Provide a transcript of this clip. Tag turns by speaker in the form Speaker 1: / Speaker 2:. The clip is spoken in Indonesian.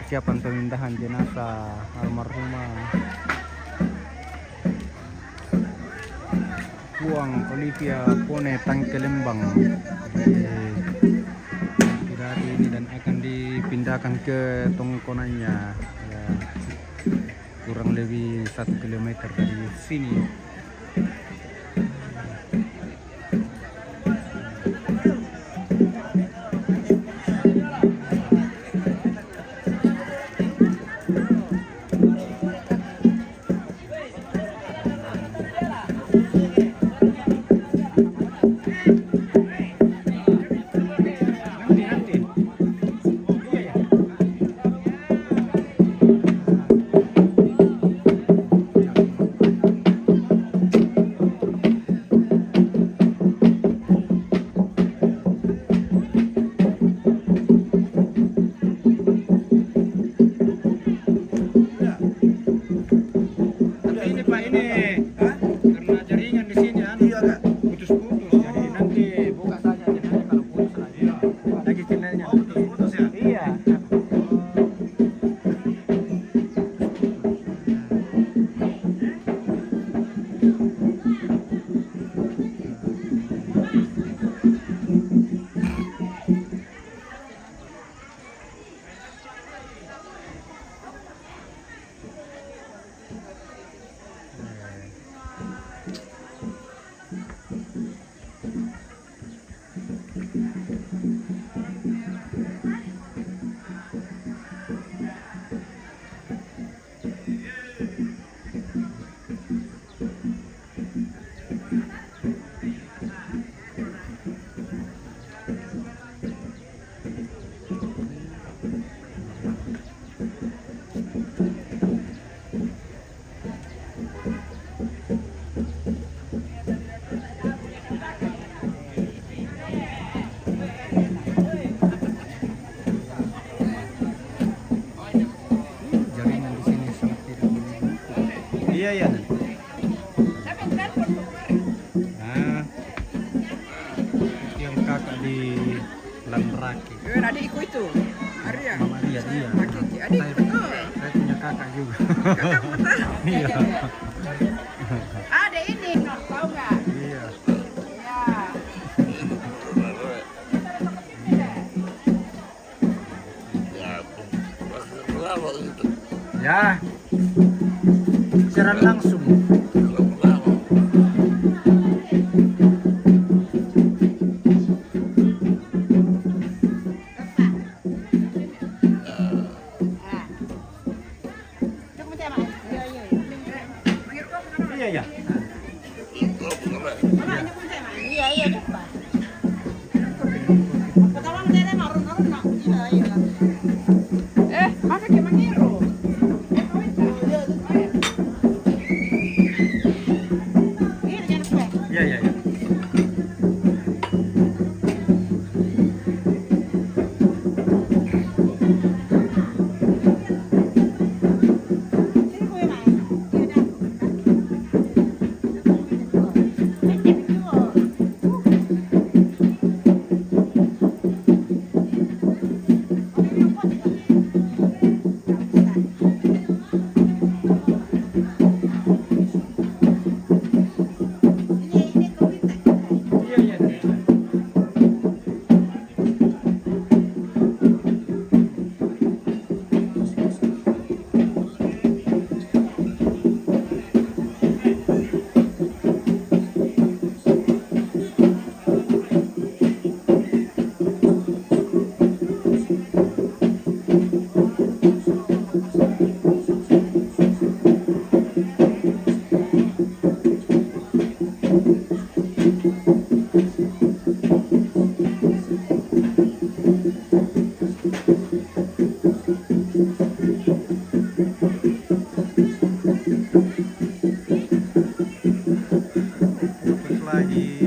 Speaker 1: persiapan pemindahan jenazah almarhumah Puang Olivia Pone Tangkelembang dari ini dan akan dipindahkan ke tongkonannya ya, kurang lebih 1 kilometer dari sini. Iya ya. Nah, yang kakak di Landraki.
Speaker 2: Adikku itu, Arya.
Speaker 1: Mama dia.
Speaker 2: Adik betul.
Speaker 1: Saya punya kakak juga.
Speaker 2: Kakak betul.
Speaker 1: Iya.
Speaker 2: Ada ini, tahu nggak?
Speaker 1: Iya. Ya. Siaran langsung. Iya.
Speaker 2: Iya, cepat. Pertama saya marun-marun nak. Iya. Masa ke Mangiro?
Speaker 1: Iya. lagi